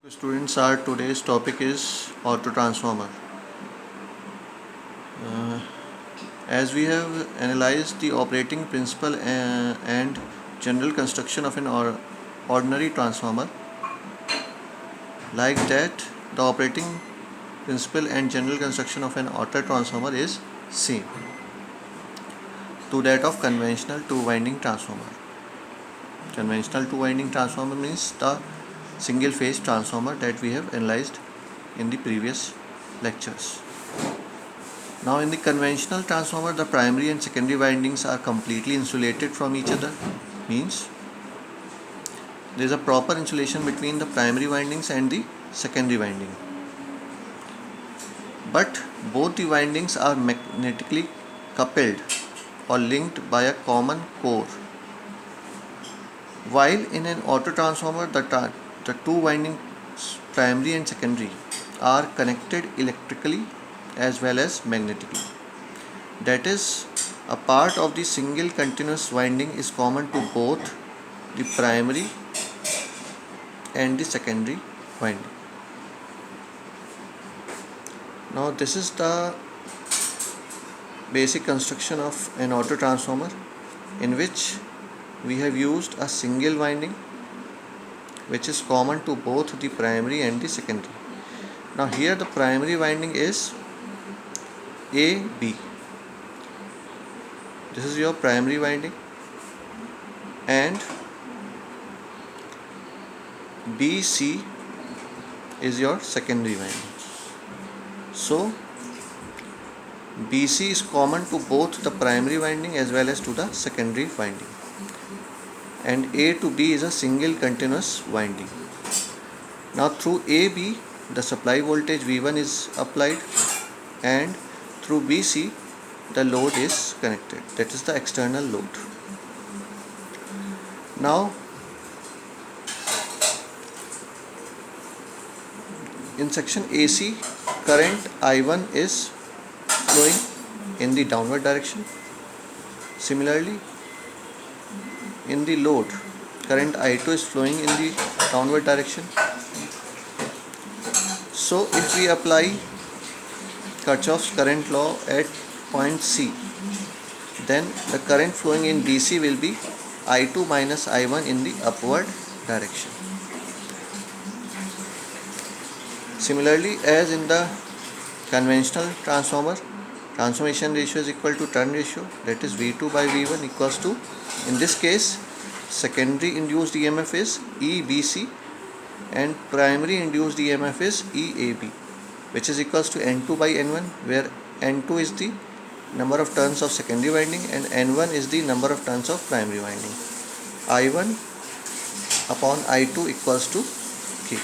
Students, our today's topic is auto transformer. Uh, as we have analyzed the operating principle and general construction of an ordinary transformer, like that the operating principle and general construction of an auto transformer is same to that of conventional two-winding transformer. Conventional two-winding transformer means the single phase transformer that we have analyzed in the previous lectures. Now in the conventional transformer, the primary and secondary windings are completely insulated from each other. Means there is a proper insulation between the primary windings and the secondary winding. But both the windings are magnetically coupled or linked by a common core. While in an auto transformer, the two windings, primary and secondary, are connected electrically as well as magnetically. That is, a part of the single continuous winding is common to both the primary and the secondary winding. Now this is the basic construction of an auto transformer, in which we have used a single winding which is common to both the primary and the secondary. Now here the primary winding is AB. This is your primary winding, and BC is your secondary winding. So BC is common to both the primary winding as well as to the secondary winding, and A to B is a single continuous winding. Now through AB the supply voltage V1 is applied, and through BC the load is connected, that is the external load. Now in section AC, current I1 is flowing in the downward direction. Similarly, in the load, current I2 is flowing in the downward direction. So if we apply Kirchhoff's current law at point C, then the current flowing in DC will be I2 minus I1 in the upward direction. Similarly, as in the conventional transformer, transformation ratio is equal to turn ratio, that is V2 by V1 equals to, in this case, secondary induced EMF is EBC and primary induced EMF is EAB, which is equals to N2 by N1, where N2 is the number of turns of secondary winding and N1 is the number of turns of primary winding. I1 upon I2 equals to K.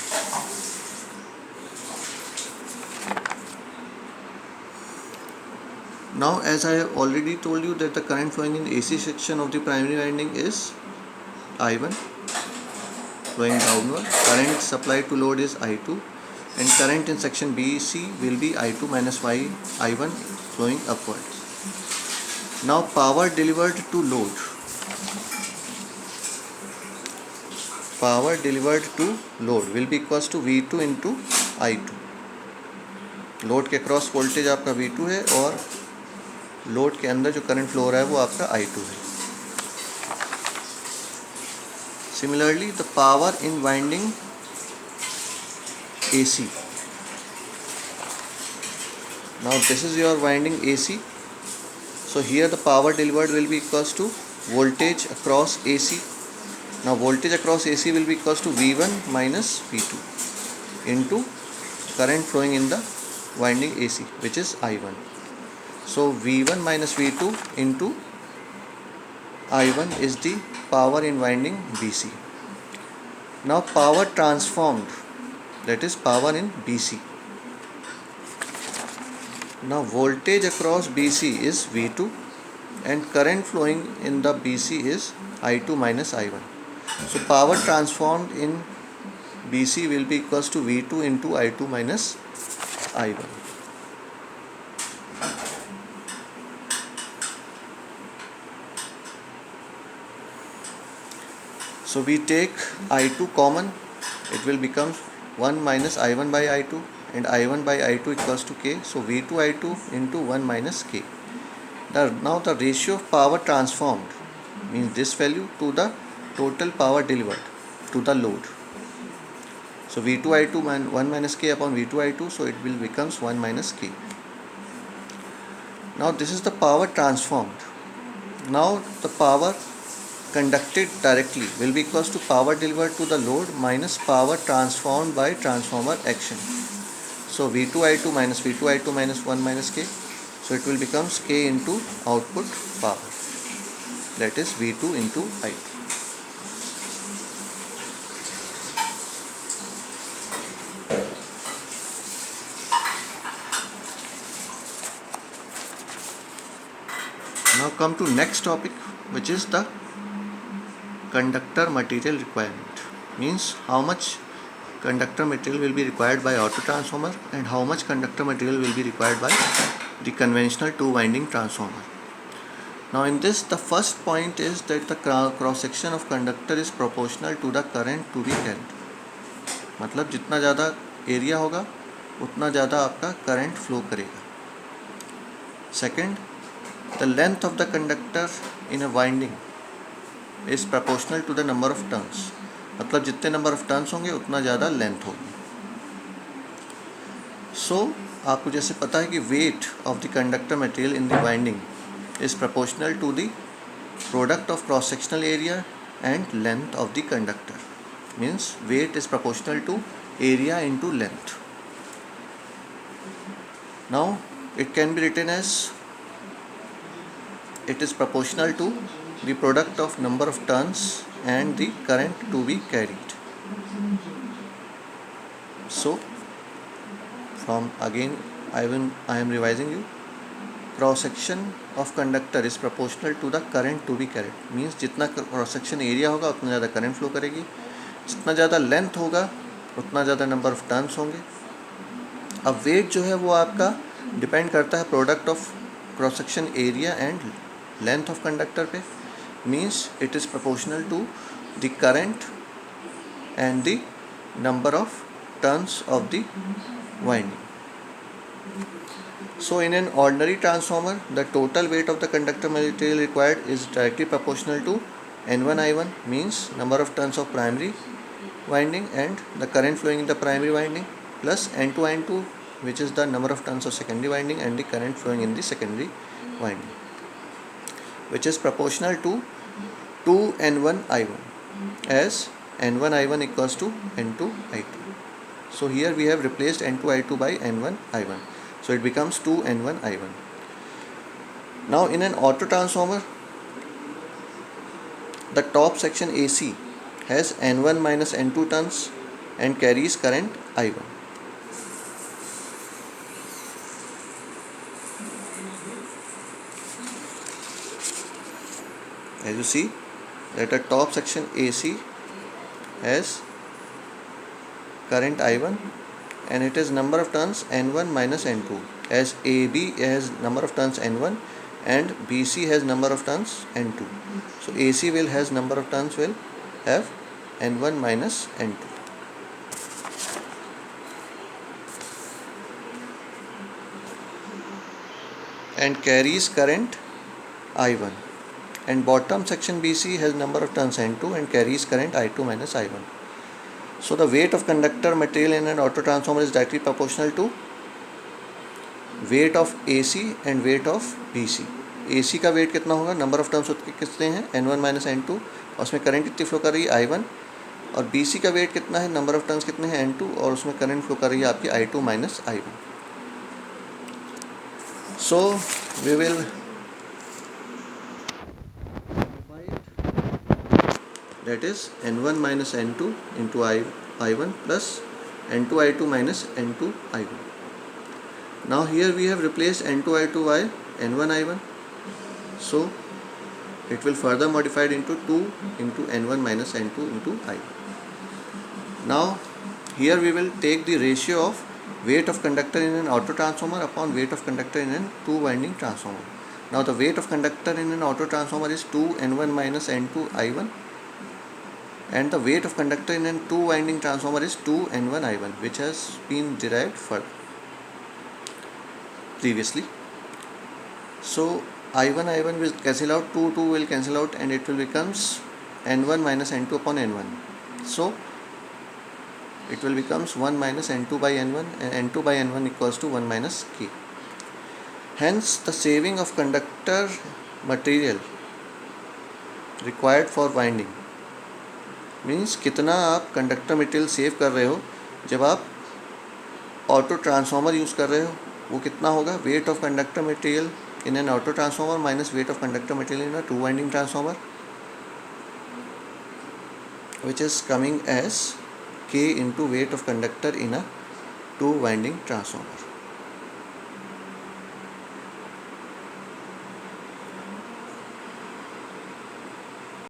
Now, as I have already told you that the current flowing in AC section of the primary winding is I1 flowing downward, current supplied to load is I2, and current in section BC will be I2 minus I1 flowing upwards. Now power delivered to load. Power delivered to load will be equals to V2 into I2. Load के cross voltage आपका V2 है और load के अंदर जो current flow हो रहा है वो आपका I2 है. Similarly, the power in winding AC. Now this is your winding AC. So here the power delivered will be equals to voltage across AC. Now voltage across AC will be equals to V1 minus V2 into current flowing in the winding AC, which is I1. So V1 minus V2 into I1 is the power in winding BC. Now power transformed, that is power in BC. Now voltage across BC is V2 and current flowing in the BC is I2 minus I1. So power transformed in BC will be equals to V2 into I2 minus I1. So we take I2 common, it will become 1 minus I1 by I2 and I1 by I2 equals to K. So V2 I2 into 1 minus K. Now the ratio of power transformed means this value to the total power delivered to the load. So V2 I2 1 minus K upon V2 I2, so it will becomes 1 minus K. Now this is the power transformed. Now the power conducted directly will be equals to power delivered to the load minus power transformed by transformer action. So V2 I2 minus V2 I2 minus 1 minus K. So it will becomes K into output power, that is V2 into I2. Now come to next topic, which is the conductor material requirement. Means how much conductor material will be required by auto transformer and how much conductor material will be required by the conventional two winding transformer. Now in this, the first point is that the cross section of conductor is proportional to the current to be carried. मतलब जितना ज़्यादा area होगा उतना ज़्यादा आपका current flow करेगा. Second, the length of the conductor in a winding is proportional to the number of turns. मतलब जितने नंबर ऑफ टर्न्स होंगे उतना ज़्यादा लेंथ होगी. सो आपको जैसे पता है कि weight of the conductor material in the winding is proportional to the product of cross sectional area and length of the conductor. Means weight is proportional to area into length. Now it can be written as it is proportional to the product of number of turns and the current to be carried. So from again I am revising you. Cross section of conductor is proportional to the current to be carried. Means जितना cross section area होगा उतना ज़्यादा current flow करेगी, जितना ज़्यादा length होगा उतना ज़्यादा नंबर ऑफ टर्न्स होंगे. अब वेट जो है वो आपका डिपेंड करता है product of cross section area and length of conductor पे. Means it is proportional to the current and the number of turns of the winding. So in an ordinary transformer, the total weight of the conductor material required is directly proportional to N1 I1, means number of turns of primary winding and the current flowing in the primary winding, plus N2 I2, which is the number of turns of secondary winding and the current flowing in the secondary winding, which is proportional to 2 N1 I1, as N1 I1 equals to N2 I2. So here we have replaced N2 I2 by N1 I1. So it becomes 2 N1 I1. Now in an auto transformer, the top section AC has N1 minus N2 turns and carries current I1. As you see that the top section AC has current I1 and it is number of turns N1 minus N2, as AB has number of turns N1 and BC has number of turns N2. So AC will has number of turns will have N1 minus N2. And carries current I1, and bottom section BC has number of turns N2 and carries current I2 minus I1. So the weight of conductor material in an auto transformer is directly proportional to weight of AC and weight of BC. AC का wait कितना होगा, number of turns उसके कितने हैं N1 minus N2, और उसमें current कितनी flow कर रही है I1, और BC का वेट कितना है, नंबर ऑफ टर्न्स कितने हैं N2, और उसमें करंट फ्लो कर रही है आपकी I2 minus I1. So we will that is N1 minus N2 into I1 plus N2 I2 minus N2 I1. Now here we have replaced N2 I2 by N1 I1. So it will further modified into 2 into N1 minus N2 into I1. Now here we will take the ratio of weight of conductor in an auto transformer upon weight of conductor in an two winding transformer. Now the weight of conductor in an auto transformer is 2 N1 minus N2 I1, and the weight of conductor in a two winding transformer is 2N1I1, which has been derived for previously. So I1 will cancel out, 2 will cancel out, and it will becomes N1 minus N2 upon N1. So it will becomes 1 minus N2 by N1, and N2 by N1 equals to 1 minus K. Hence the saving of conductor material required for winding means कितना आप conductor material save कर रहे हो जब आप auto transformer use कर रहे हो, वो कितना होगा, weight of conductor material in an auto transformer minus weight of conductor material in a two winding transformer, which is coming as K into weight of conductor in a two winding transformer.